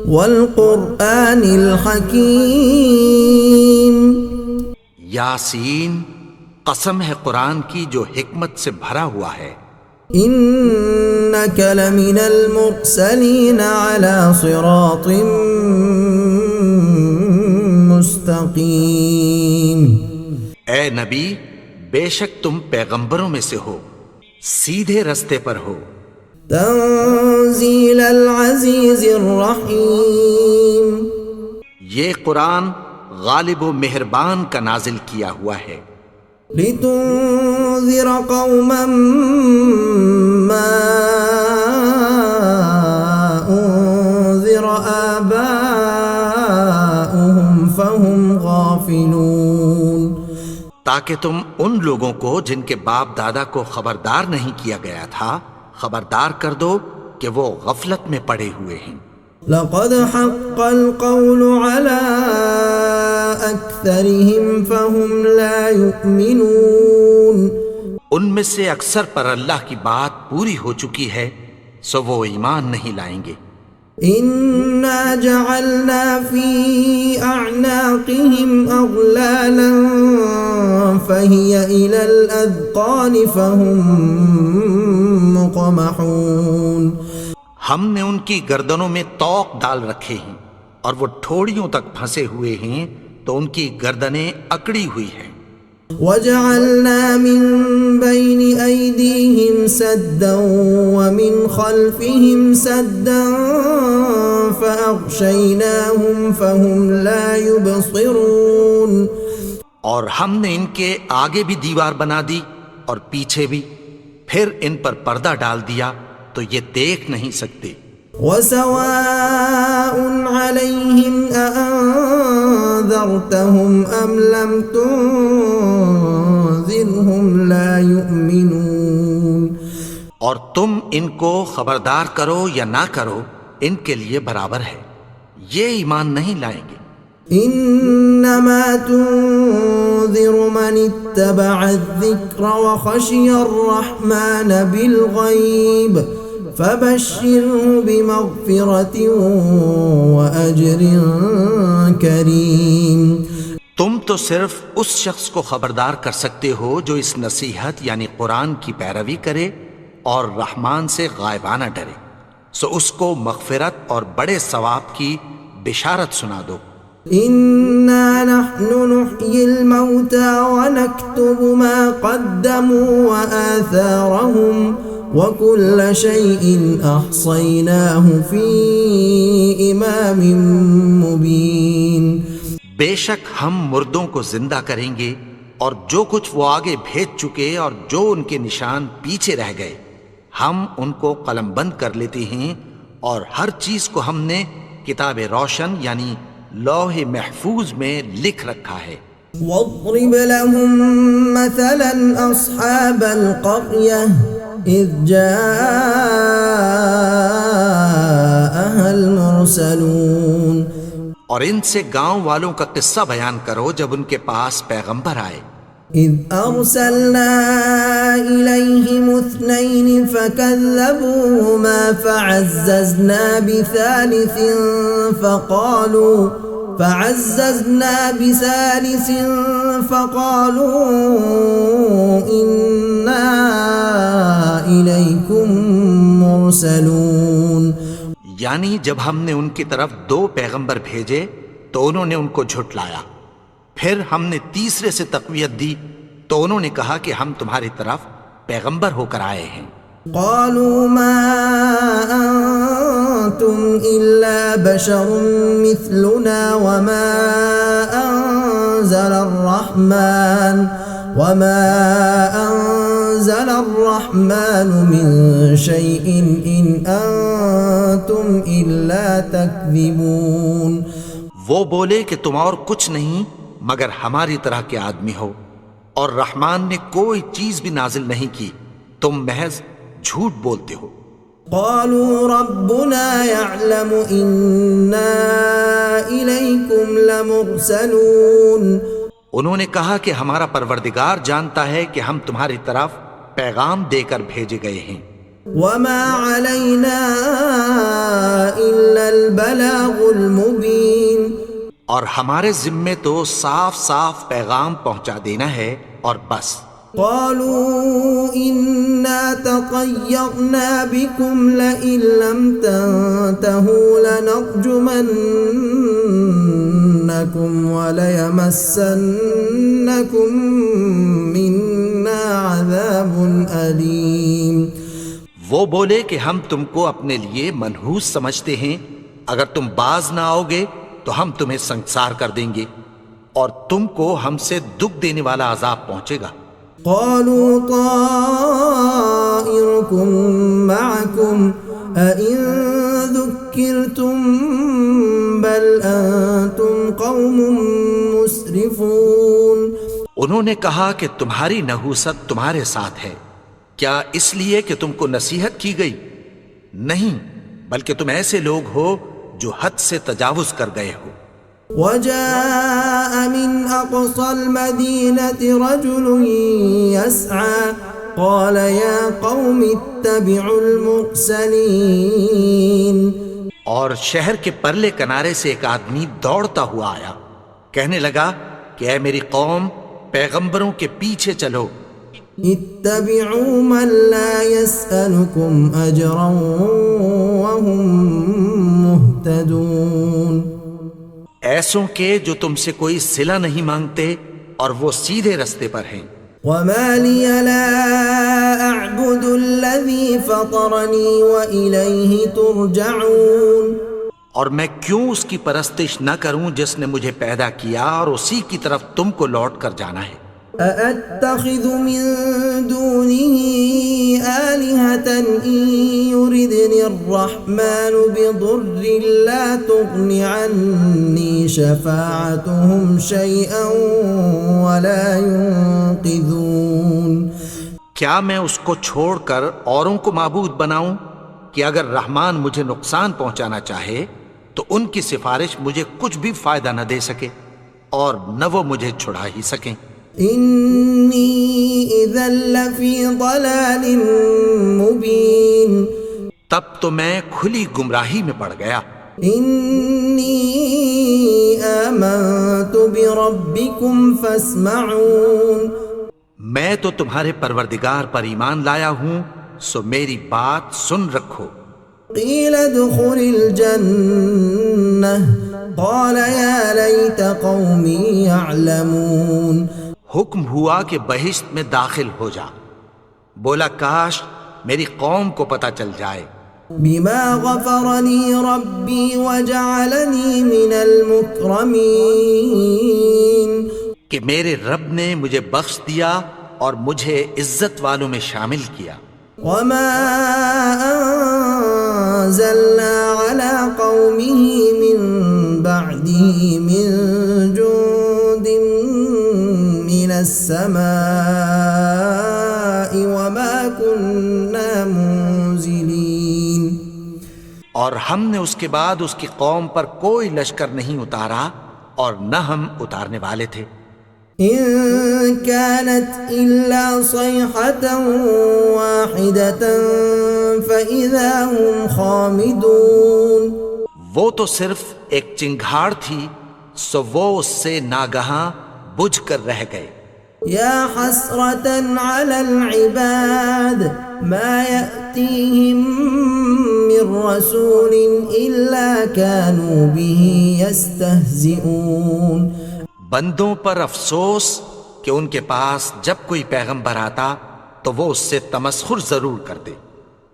والقرآن الحکیم. یاسین، قسم ہے قرآن کی جو حکمت سے بھرا ہوا ہے۔ انک لمن المرسلین علی صراط مستقیم. اے نبی، بے شک تم پیغمبروں میں سے ہو، سیدھے رستے پر ہو۔ تنزیل العزیز الرحیم. یہ قرآن غالب و مہربان کا نازل کیا ہوا ہے۔ لتنذر قوما ما انذر آباؤهم فهم غافلون. تاکہ تم ان لوگوں کو جن کے باپ دادا کو خبردار نہیں کیا گیا تھا خبردار کر دو کہ وہ غفلت میں پڑے ہوئے ہیں۔ لقد حق القول على أكثرهم فهم لا يؤمنون. ان میں سے اکثر پر اللہ کی بات پوری ہو چکی ہے، سو وہ ایمان نہیں لائیں گے۔ إنا جعلنا في أعناقهم أغلالا فهي إلى الأذقان فهم مقمحون. ہم نے ان کی گردنوں میں طوق ڈال رکھے ہیں اور وہ ٹھوڑیوں تک پھنسے ہوئے ہیں، تو ان کی گردنیں اکڑی ہوئی ہیں۔ وجعلنا من بين أيديهم سدا ومن خلفهم سدا فأغشيناهم فهم لا يبصرون. اور ہم نے ان کے آگے بھی دیوار بنا دی اور پیچھے بھی، پھر ان پر پردہ ڈال دیا تو یہ دیکھ نہیں سکتے۔ وسواء عليهم أأنذرتهم أم لم تنذرهم لا يؤمنون. اور تم ان کو خبردار کرو یا نہ کرو، ان کے لیے برابر ہے، یہ ایمان نہیں لائیں گے۔ انما تنذر من اتبع الذکر وخشی الرحمن بالغیب فبشره بمغفرة وأجر کریم. تم تو صرف اس شخص کو خبردار کر سکتے ہو جو اس نصیحت یعنی قرآن کی پیروی کرے اور رحمان سے غائبانہ ڈرے، سو اس کو مغفرت اور بڑے ثواب کی بشارت سنا دو۔ إنا نحن نحيي الموتى ونكتب ما قدموا وآثارهم وكل شيء أحصيناه في إمام مبين. بے شک ہم مردوں کو زندہ کریں گے اور جو کچھ وہ آگے بھیج چکے اور جو ان کے نشان پیچھے رہ گئے ہم ان کو قلم بند کر لیتے ہیں اور ہر چیز کو ہم نے کتاب روشن یعنی لوح محفوظ میں لکھ رکھا ہے. واضرب لهم مثلا أصحاب القرية إذ جاءها المرسلون. اور ان سے گاؤں والوں کا قصہ بیان کرو جب ان کے پاس پیغمبر آئے. إذ أرسلنا إليهم 2 فكذبوهما فعززنا بثالث فقالوا إنا إليكم مرسلون. یعنی جب ہم نے ان کی طرف 2 پیغمبر بھیجے تو انہوں نے ان کو جھٹلایا. پھر ہم نے تیسرے سے تقویت دی تو انہوں نے کہا کہ ہم تمہاری طرف پیغمبر ہو کر آئے ہیں. قالوا ما أنتم إلا بشر مثلنا وما أنزل الرحمن من شيء إن أنتم إلا تكذبون. وہ بولے کہ تم اور کچھ نہیں مگر ہماری طرح کے آدمی ہو اور رحمان نے کوئی چیز بھی نازل نہیں کی، تم محض جھوٹ بولتے ہو. قالوا ربنا يعلم إنا إليكم لمرسلون. انہوں نے کہا کہ ہمارا پروردگار جانتا ہے کہ ہم تمہاری طرف پیغام دے کر بھیجے گئے ہیں. وما علينا إلا البلاغ المبين. اور ہمارے ذمے تو صاف صاف پیغام پہنچا دینا ہے اور بس. قالوا إنا تطيرنا بكم لئن لم تنتهوا لنرجمنكم وليمسنكم منا عذاب أليم. وہ بولے کہ ہم تم کو اپنے لیے منحوس سمجھتے ہیں، اگر تم باز نہ آؤ گے تو ہم تمہیں سنسار کر دیں گے اور تم کو ہم سے دکھ دینے والا عذاب پہنچے گا. قالوا طائركم معكم أئن ذكرتم بل أنتم قوم مسرفون. انہوں نے کہا کہ تمہاری نحوست تمہارے ساتھ ہے، کیا اس لیے کہ تم کو نصیحت کی گئی؟ نہیں، بلکہ تم ایسے لوگ ہو جو حد سے تجاوز کر گئے ہو. وجاء من أقصى المدينة رجل يسعى قال يا قوم اتبعوا المرسلين. اور شہر کے پرلے کنارے سے ایک آدمی دوڑتا ہوا آیا، کہنے لگا کہ اے میری قوم، پیغمبروں کے پیچھے چلو. اتبعوا من لا يسألكم أجرا وهم مهتدون. ایسوں کے جو تم سے کوئی صلہ نہیں مانگتے اور وہ سیدھے رستے پر ہیں. وما لي لا أعبد الذي فطرني وإليه ترجعون. اور میں کیوں اس کی پرستش نہ کروں جس نے مجھے پیدا کیا اور اسی کی طرف تم کو لوٹ کر جانا ہے. أأتخذ من دونه آلهة إن يردني الرحمن بضر لا تغن عني شفاعتهم شيئا ولا ينقذون. کیا میں اس کو چھوڑ کر اوروں کو معبود بناؤں کہ اگر رحمان مجھے نقصان پہنچانا چاہے تو ان کی سفارش مجھے کچھ بھی فائدہ نہ دے سکے اور نہ وہ مجھے چھڑا ہی سکیں. انی اذا لفی ضلال مبین. تب تو میں کھلی گمراہی میں پڑ گیا. انی آمنت بربکم فاسمعون. میں تو تمہارے پروردگار پر ایمان لایا ہوں سو میری بات سن رکھو. قیل ادخل الجنہ قال يا ليت قومي يعلمون حکم ہوا کہ بہشت میں داخل ہو جا. بولا کاش میری قوم کو پتہ چل جائے بما غفر لي ربي وجعلني من المكرمين کہ میرے رب نے مجھے بخش دیا اور مجھے عزت والوں میں شامل کیا. وما أنزلنا على قومه من بعده من جند من السماء وما كنا منزلين اور ہم نے اس کے بعد اس کی قوم پر کوئی لشکر نہیں اتارا اور نہ ہم اتارنے والے تھے. إن كانت إلا صيحة واحدة فإذا هم خامدون وہ تو صرف ایک چنگھاڑ تھی سو وہ اس سے ناگہاں بجھ کر رہ گئے. يا حسرة على العباد ما يأتيهم من رسول إلا كانوا به يستهزئون بندوں پر افسوس کہ ان کے پاس جب کوئی پیغمبر آتا تو وہ اس سے تمسخر ضرور کرتے.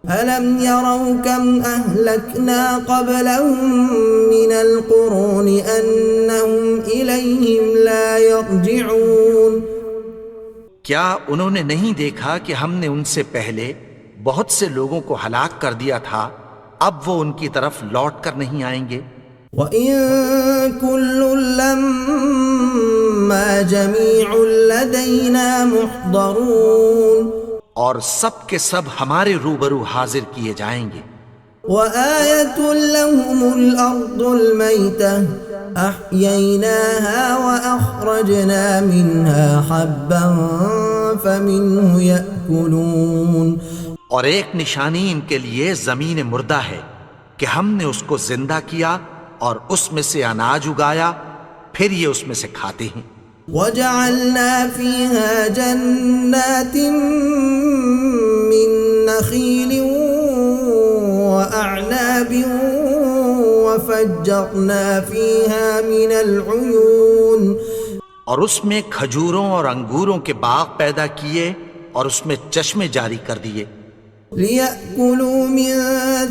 ألم يروا كم أهلكنا قبلهم من القرون أنهم إليهم لا يرجعون کیا انہوں نے نہیں دیکھا کہ ہم نے ان سے پہلے بہت سے لوگوں کو ہلاک کر دیا تھا، اب وہ ان کی طرف لوٹ کر نہیں آئیں گے. وَإِن كُلٌّ لَّمَّا جَمِيعٌ لَّدَيْنَا مُحْضَرُونَ اور سب کے سب ہمارے روبرو حاضر کیے جائیں گے. وَآيَةٌ لَّهُمُ الْأَرْضُ الْمَيْتَةُ أَحْيَيْنَاهَا وَأَخْرَجْنَا مِنْهَا حَبًّا فَمِنْهُ يَأْكُلُونَ اور ایک نشانی ان کے لیے زمین مردہ ہے کہ ہم نے اس کو زندہ کیا اور اس میں سے اناج اگایا، پھر یہ اس میں سے کھاتے ہیں. وَجَعَلْنَا فِيهَا جَنَّاتٍ مِّن نَّخِيلٍ وَأَعْنَابٍ وَفَجَّرْنَا فِيهَا مِنَ الْعُيُونِ اور اس میں کھجوروں اور انگوروں کے باغ پیدا کیے اور اس میں چشمے جاری کر دیے. لِيَأْكُلُوا مِن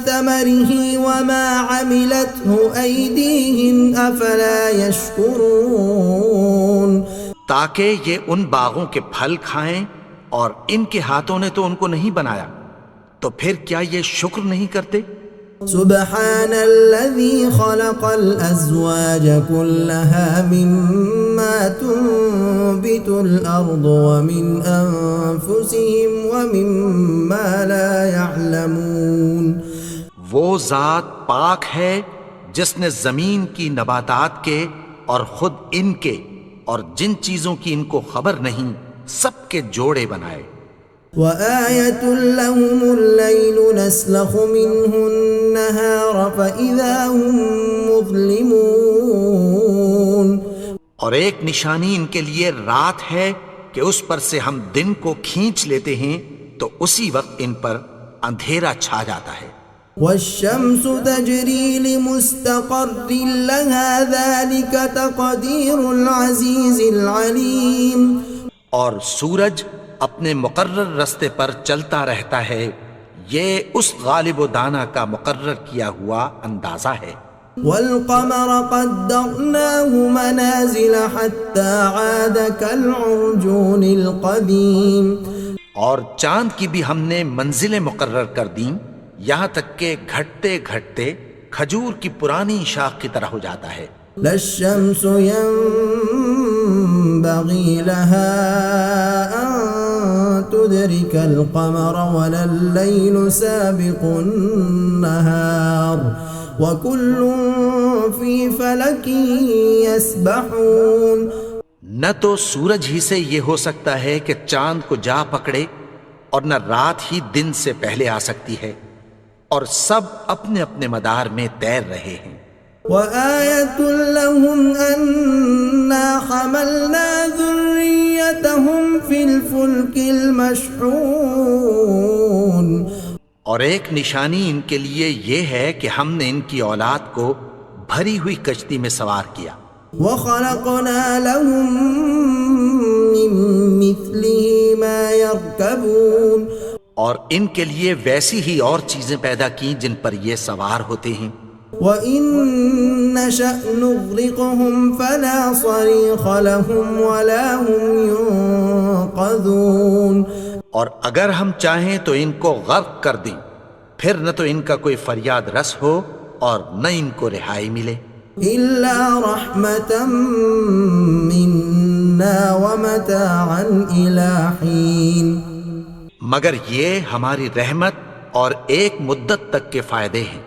ثَمَرِهِ وَمَا عَمِلَتْهُ أَيْدِيهِمْ أَفَلَا يَشْكُرُونَ تاکہ یہ ان باغوں کے پھل کھائیں اور ان کے ہاتھوں نے تو ان کو نہیں بنایا، تو پھر کیا یہ شکر نہیں کرتے؟ سبحان الذي خلق الأزواج كلها مما تنبت الأرض ومن أنفسهم ومما لا يعلمون وہ ذات پاک ہے جس نے زمین کی نباتات کے اور خود ان کے اور جن چیزوں کی ان کو خبر نہیں سب کے جوڑے بنائے. وآية لهم الليل نسلخ منه النهار فإذا هم مظلمون اور ایک نشانی ان کے لیے رات ہے کہ اس پر سے ہم دن کو کھینچ لیتے ہیں تو اسی وقت ان پر اندھیرا چھا جاتا ہے. والشمس تجري لمستقر لها ذلك تقدير العزيز العليم اور سورج اپنے مقرر رستے پر چلتا رہتا ہے، یہ اس غالب و دانا کا مقرر کیا ہوا اندازہ ہے. والقمر قدرناه منازل حتى عاد كالعرجون القديم اور چاند کی بھی ہم نے منزلیں مقرر کر دیں یہاں تک کہ گھٹتے گھٹتے کھجور کی پرانی شاخ کی طرح ہو جاتا ہے. لا الشمس ينبغي لها أن تدرك القمر ولا الليل سابق النهار وكل في فلك يسبحون نہ تو سورج ہی سے یہ ہو سکتا ہے کہ چاند کو جا پکڑے اور نہ رات ہی دن سے پہلے آ سکتی ہے، اور سب اپنے اپنے مدار میں تیر رہے ہیں. وآية لهم أنا حملنا ذريتهم في الفلك المشحون اور ایک نشانی ان کے لیے یہ ہے کہ ہم نے ان کی اولاد کو بھری ہوئی کشتی میں سوار کیا، وخلقنا لهم من مثله ما يركبون اور ان کے لیے ویسی ہی اور چیزیں پیدا کی جن پر یہ سوار ہوتے ہیں۔ وَإِن نَّشَأْ نُغْرِقْهُمْ فَلَا صَرِيخَ لَهُمْ وَلَا هُمْ يُنقَذُونَ، اور اگر ہم چاہیں تو ان کو غرق کر دیں، پھر نہ تو ان کا کوئی فریاد رس ہو اور نہ ان کو رہائی ملے۔ إِلَّا رَحْمَةً مِّنَّا وَمَتَاعًا إِلَىٰ حِينٍ، مگر یہ ہماری رحمت اور ایک مدت تک کے فائدے ہیں۔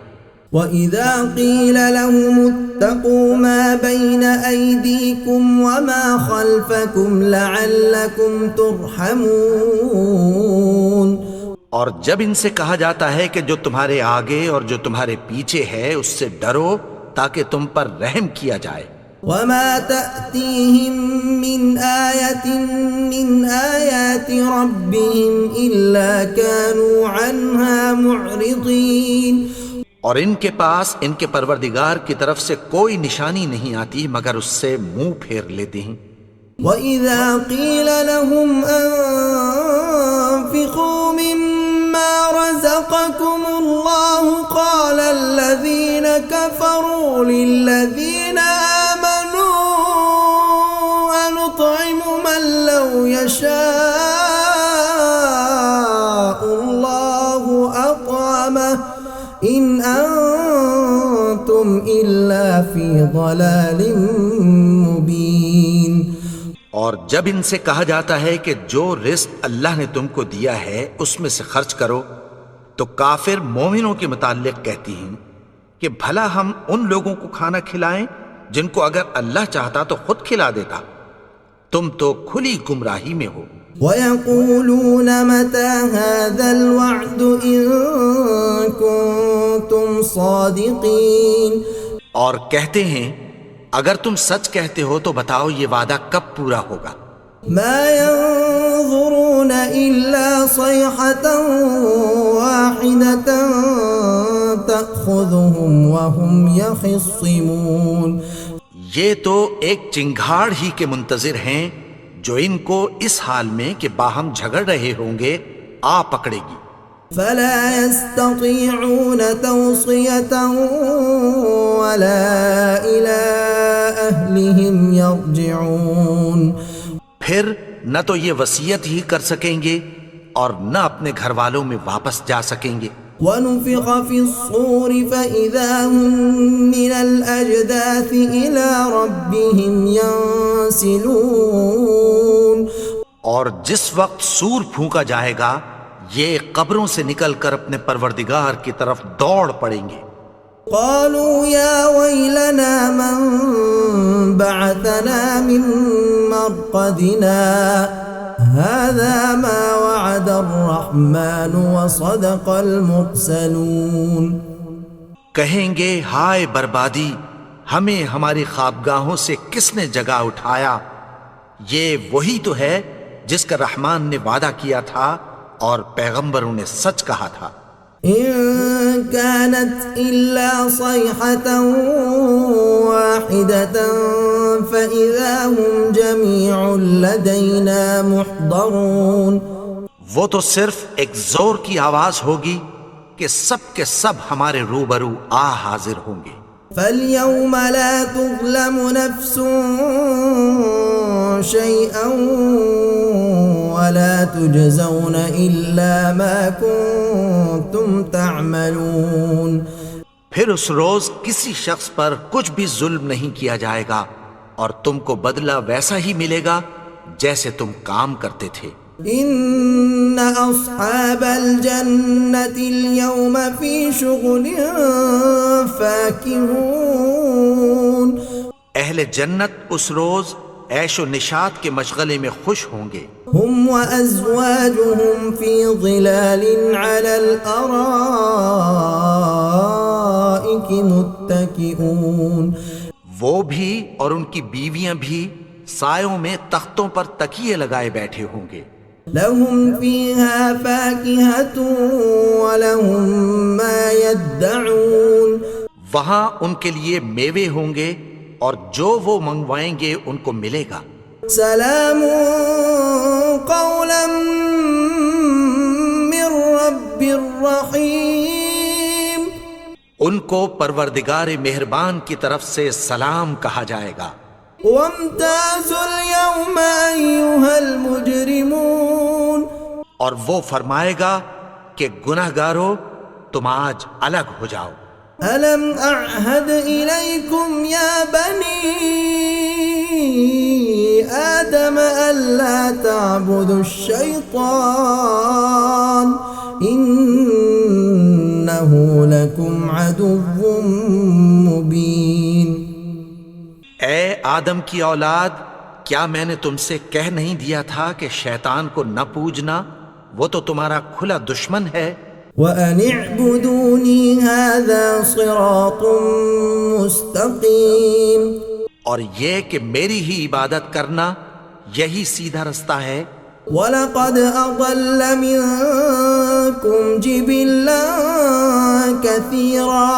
وَإِذَا قِيلَ لَهُمُ اتَّقُوا مَا بَيْنَ أَيْدِيكُمْ وَمَا خَلْفَكُمْ لَعَلَّكُمْ تُرْحَمُونَ، اور جب ان سے کہا جاتا ہے کہ جو تمہارے آگے اور جو تمہارے پیچھے ہے اس سے ڈرو تاکہ تم پر رحم کیا جائے۔ وَمَا تَأْتِيهِم مِّنْ آيَةٍ مِّنْ آيَاتِ رَبِّهِمْ إِلَّا كَانُوا عَنْهَا مُعْرِضِينَ، اور ان کے پاس ان کے پروردگار کی طرف سے کوئی نشانی نہیں آتی مگر اس سے منہ پھیر لیتے ہیں۔ وَإِذَا قِيلَ لَهُمْ أَنفِقُوا مِمَّا رَزَقَكُمُ اللَّهُ قَالَ الَّذِينَ كَفَرُوا لِلَّذِينَ آمَنُوا أَنُطْعِمُ مَن لَّوْ يَشَاءُ اللَّهُ أَطْعَمَهُ إِنْ أَنتُمْ إِلَّا فِي ضَلَالٍ مُّبِينٍ۔ اور جب ان سے کہا جاتا ہے کہ جو رزق اللہ نے تم کو دیا ہے اس میں سے خرچ کرو، تو کافر مومنوں کے متعلق کہتی ہیں کہ بھلا ہم ان لوگوں کو کھانا کھلائیں جن کو اگر اللہ چاہتا تو خود کھلا دیتا، تم تو کھلی گمراہی میں ہو۔ وَيَقُولُونَ مَتَىٰ هَٰذَا الْوَعْدُ إِن كُنتُمْ صَادِقِينَ، اور کہتے ہیں اگر تم سچ کہتے ہو تو بتاؤ یہ وعدہ کب پورا ہوگا۔ مَا يَنظُرُونَ إِلَّا صَيْحَةً وَاحِدَةً تَأْخُذُهُمْ وَهُمْ يَخِصِّمُونَ، یہ تو ایک چنگھاڑ ہی کے منتظر ہیں جو ان کو اس حال میں کہ باہم جھگڑ رہے ہوں گے آ پکڑے گی۔ فَلَا يَسْتَطِيعُونَ تَوْصِيَةً وَلَا إِلَىٰ أَهْلِهِمْ يَرْجِعُونَ، پھر نہ تو یہ وصیت ہی کر سکیں گے اور نہ اپنے گھر والوں میں واپس جا سکیں گے۔ وَنُفِخَ فِي الصُّورِ فَإِذَا هُم مِّنَ الْأَجْدَاثِ إِلَىٰ رَبِّهِمْ يَنسِلُونَ، اور جس وقت سور پھونکا جائے گا یہ قبروں سے نکل کر اپنے پروردگار کی طرف دوڑ پڑیں گے۔ قالوا يا ويلنا من بعثنا من مرقدنا هذا ما وعد الرحمن وصدق المرسلون، کہیں گے ہائے بربادی، ہمیں ہماری خوابگاہوں سے کس نے جگا اٹھایا، یہ وہی تو ہے جس کا رحمان نے وعدہ کیا تھا اور پیغمبروں نے سچ کہا تھا۔ إن كانت إلا صيحة واحدة فإذا هم جميع لدينا محضرون، وہ تو صرف ایک زور کی آواز ہوگی کہ سب کے سب ہمارے روبرو آ حاضر ہوں گے۔ فاليوم لا تظلم نفس شيئا ولا تجزون إلا ما كنتم تعملون، پھر اس روز کسی شخص پر کچھ بھی ظلم نہیں کیا جائے گا اور تم کو بدلہ ویسا ہی ملے گا جیسے تم کام کرتے تھے۔ إن أصحاب الجنة اليوم في شغل فاكهون، اہل جنت اس روز عیش و نشاط کے مشغلے میں خوش ہوں گے۔ هم وأزواجهم في ظلال على الأرائك متكئون، وہ بھی اور ان کی بیویاں بھی سایوں میں تختوں پر تکیے لگائے بیٹھے ہوں گے۔ لهم فيها فاكهة ولهم ما يدعون، وہاں ان کے لیے میوے ہوں گے اور جو وہ منگوائیں گے ان کو ملے گا۔ سلام قولا من رب الرحیم، ان کو پروردگار مہربان کی طرف سے سلام کہا جائے گا۔ وامتازوا اليوم ایھا المجرمون، اور وہ فرمائے گا کہ گنہگارو تم آج الگ ہو جاؤ۔ ألم أعهد إليكم يا بني آدم ألا تعبدوا الشيطان إنه لكم عدو مبين۔ اے آدم کی اولاد، کیا میں نے تم سے کہہ نہیں دیا تھا کہ شیطان کو نہ پوجنا، وہ تو تمہارا کھلا دشمن ہے۔ وَأَنِ اعْبُدُونِي هَذَا صِرَاطٌ مُسْتَقِيمٌ، اور یہ کہ میری ہی عبادت کرنا یہی سیدھا رستہ ہے۔ وَلَقَدْ أَضَلَّ مِنكُمْ جِبِلًّا كَثِيرًا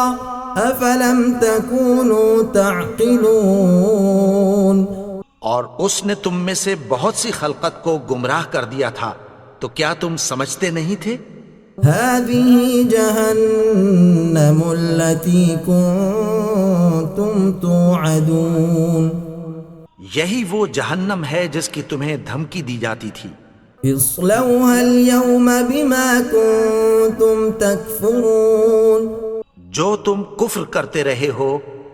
أَفَلَمْ تَكُونُوا تَعْقِلُونَ، اور اس نے تم میں سے بہت سی خلقت کو گمراہ کر دیا تھا، تو کیا تم سمجھتے نہیں تھے؟ هذه جهنم التي كنتم توعدون، یہی وہ جہنم ہے جس کی تمہیں دھمکی دی جاتی تھی۔ اصلوها اليوم بما كنتم تكفرون، جو تم کفر کرتے رہے ہو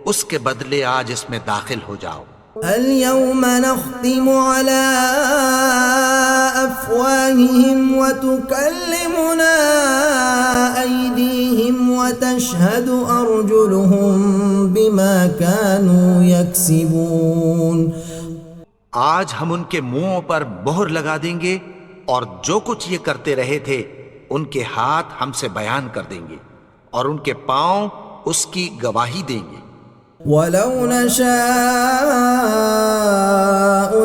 اس کے بدلے آج اس میں داخل ہو جاؤ۔ اليوم نختم على أفواههم وتكلمنا أيديهم وتشهد أرجلهم بما كانوا يكسبون، آج ہم ان کے منہوں پر مہر لگا دیں گے اور جو کچھ یہ کرتے رہے تھے ان کے ہاتھ ہم سے بیان کر دیں گے اور ان کے پاؤں اس کی گواہی دیں گے۔ وَلَوْ نَشَاءُ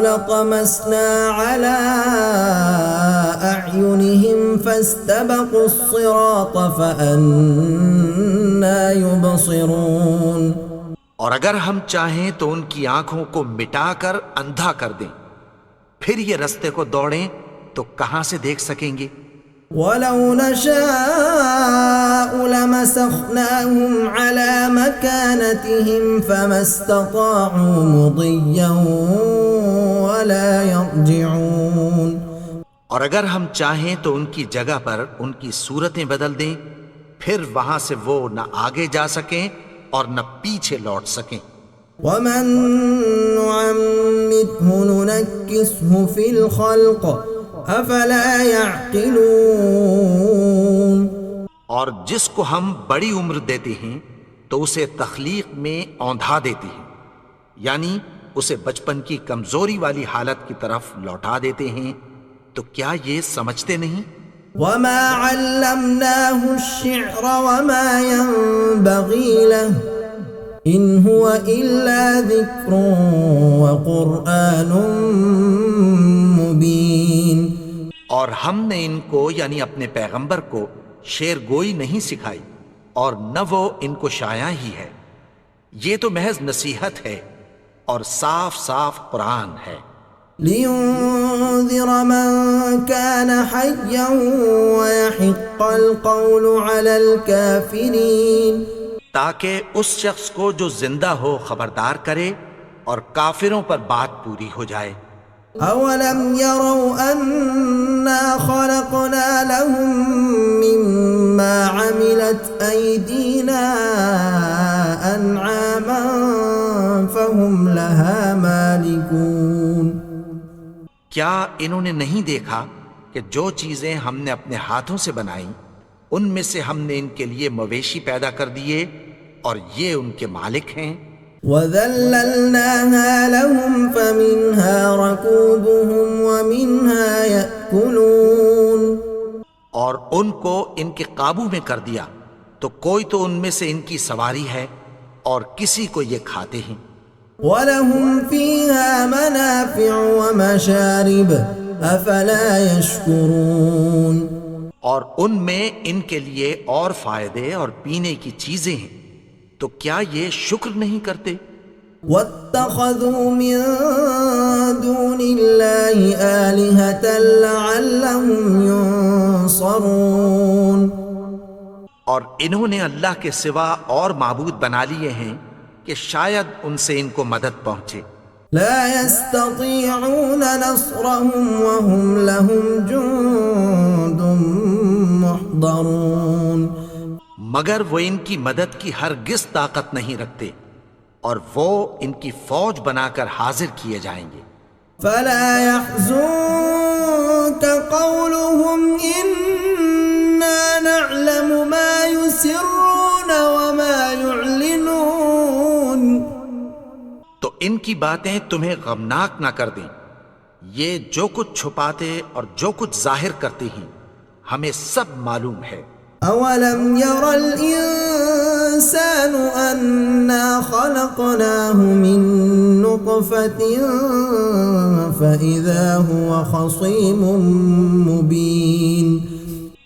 لَطَمَسْنَا عَلَىٰ أَعْيُنِهِمْ فَاسْتَبَقُوا الصِّرَاطَ فَأَنَّىٰ يُبْصِرُونَ، اور اگر ہم چاہیں تو ان کی آنکھوں کو مٹا کر اندھا کر دیں، پھر یہ رستے کو دوڑیں تو کہاں سے دیکھ سکیں گے؟ وَلَوْ نَشَاءُ لَمَسَخْنَاهُمْ عَلَىٰ مَكَانَتِهِمْ فَمَا اسْتَطَاعُوا مُضِيًّا وَلَا يَرْجِعُونَ، اور اگر ہم چاہیں تو ان کی جگہ پر ان کی صورتیں بدل دیں، پھر وہاں سے وہ نہ آگے جا سکیں اور نہ پیچھے لوٹ سکیں۔ وَمَن نُّعَمِّرْهُ نُنَكِّسْهُ فِي الْخَلْقِ أَفَلَا يَعْقِلُونَ، اور جس کو ہم بڑی عمر دیتے ہیں تو اسے تخلیق میں اوندھا دیتے ہیں، یعنی اسے بچپن کی کمزوری والی حالت کی طرف لوٹا دیتے ہیں، تو کیا یہ سمجھتے نہیں؟ وَمَا عَلَّمْنَاهُ الشِّعْرَ وَمَا يَنبَغِي لَهُ إِنْ هُوَ إِلَّا ذِكْرٌ وَقُرْآنٌ مُبِينٌ، اور ہم نے ان کو یعنی اپنے پیغمبر کو شعر گوئی نہیں سکھائی اور نہ وہ ان کو شایع ہی ہے، یہ تو محض نصیحت ہے اور صاف صاف قرآن ہے۔ لِيُنذِرَ مَن كَانَ حَيًّا وَيَحِقَّ الْقَوْلُ عَلَى الْكَافِرِينَ، تاکہ اس شخص کو جو زندہ ہو خبردار کرے اور کافروں پر بات پوری ہو جائے۔ أَوَلَمْ يَرَوْا أَنَّا خَلَقْنَا لَهُم مِّمَّا عَمِلَتْ أَيْدِينَا أَنْعَامًا فَهُمْ لَهَا مَالِكُونَ، کیا انہوں نے نہیں دیکھا کہ جو چیزیں ہم نے اپنے ہاتھوں سے بنائیں ان میں سے ہم نے ان کے لیے مویشی پیدا کر دیے اور یہ ان کے مالک ہیں۔ وَذَلَّلْنَاهَا لَهُمْ فَمِنْهَا رَكُوبُهُمْ وَمِنْهَا يَأْكُلُونَ، اور ان کو ان کے قابو میں کر دیا تو کوئی تو ان میں سے ان کی سواری ہے اور کسی کو یہ کھاتے ہیں۔ وَلَهُمْ فِيهَا مَنَافِعُ وَمَشَارِبُ أَفَلَا يَشْكُرُونَ، اور ان میں ان کے لیے اور فائدے اور پینے کی چیزیں ہیں، تو کیا یہ شکر نہیں کرتے؟ واتخذوا من دون الله آلهة لعلهم ينصرون، اور انہوں نے اللہ کے سوا اور معبود بنا لیے ہیں کہ شاید ان سے ان کو مدد پہنچے۔ لا يستطيعون نصرهم وهم لهم جند محضرون، مگر وہ ان کی مدد کی ہرگز طاقت نہیں رکھتے، اور وہ ان کی فوج بنا کر حاضر کیے جائیں گے۔ فلا يحزنك قولهم إنا نعلم ما يسرون وما يعلنون، تو ان کی باتیں تمہیں غمناک نہ کر دیں، یہ جو کچھ چھپاتے اور جو کچھ ظاہر کرتے ہیں ہمیں سب معلوم ہے۔ أولم ير الإنسان أنا خلقناه من نطفة فإذا هو خصيم مبين،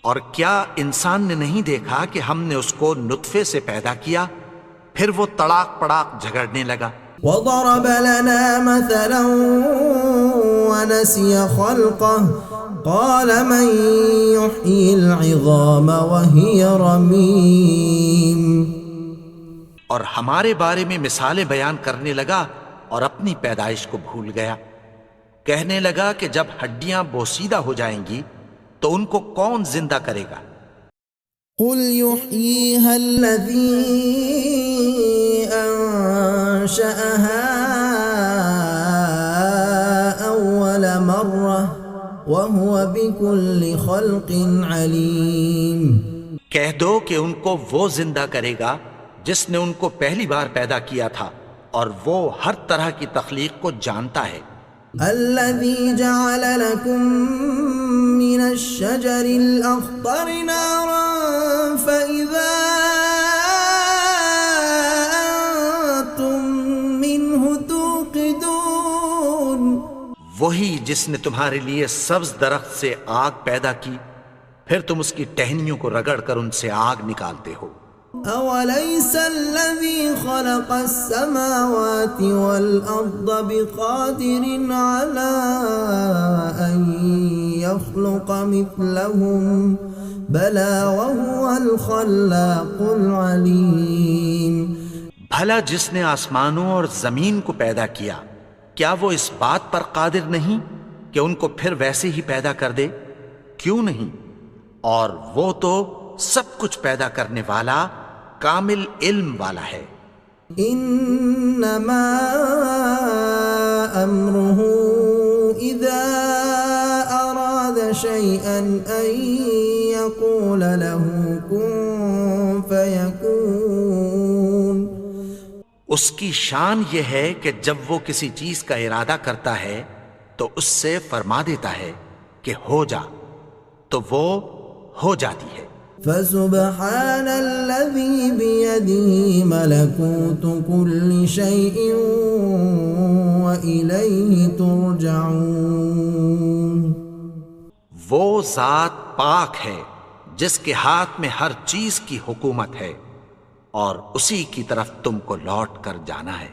اور کیا انسان نے نہیں دیکھا کہ ہم نے اس کو نطفے سے پیدا کیا، پھر وہ تڑاک پڑاک جھگڑنے لگا۔ وضرب لنا مثلا ونسي خلقه قال من يحيي العظام وهي رميم، اور ہمارے بارے میں مثالیں بیان کرنے لگا اور اپنی پیدائش کو بھول گیا۔ کہنے لگا کہ جب ہڈیاں بوسیدہ ہو جائیں گی تو ان کو کون زندہ کرے گا؟ قل يحييها الذي أنشأها أول مرة وهو بكل خلق عليم، کہہ دو کہ ان کو وہ زندہ کرے گا جس نے ان کو پہلی بار پیدا کیا تھا، اور وہ ہر طرح کی تخلیق کو جانتا ہے۔ الذي جعل لكم من الشجر الأخضر نارا فإذا أنتم منه توقدون، وہی جس نے تمہارے لیے سبز درخت سے آگ پیدا کی، پھر تم اس کی ٹہنیوں کو رگڑ کر ان سے آگ نکالتے ہو۔ أوليس الذي خلق السماوات والأرض بقادر على أن يخلق مثلهم بلى وهو الخلاق العليم، بھلا جس نے آسمانوں اور زمین کو پیدا کیا، کیا وہ اس بات پر قادر نہیں کہ ان کو پھر ویسے ہی پیدا کر دے؟ کیوں نہیں؟ اور وہ تو سب کچھ پیدا کرنے والا، کامل علم والا ہے۔ انما امره اذا اراد شيئا ان يقول له كن فيكون، اس کی شان یہ ہے کہ جب وہ کسی چیز کا ارادہ کرتا ہے تو اس سے فرما دیتا ہے کہ ہو جا، تو وہ ہو جاتی ہے۔ فسبحان الذي بيده ملكوت كل شيء وإليه ترجعون، وہ ذات پاک ہے جس کے ہاتھ میں ہر چیز کی حکومت ہے، اور اسی کی طرف تم کو لوٹ کر جانا ہے۔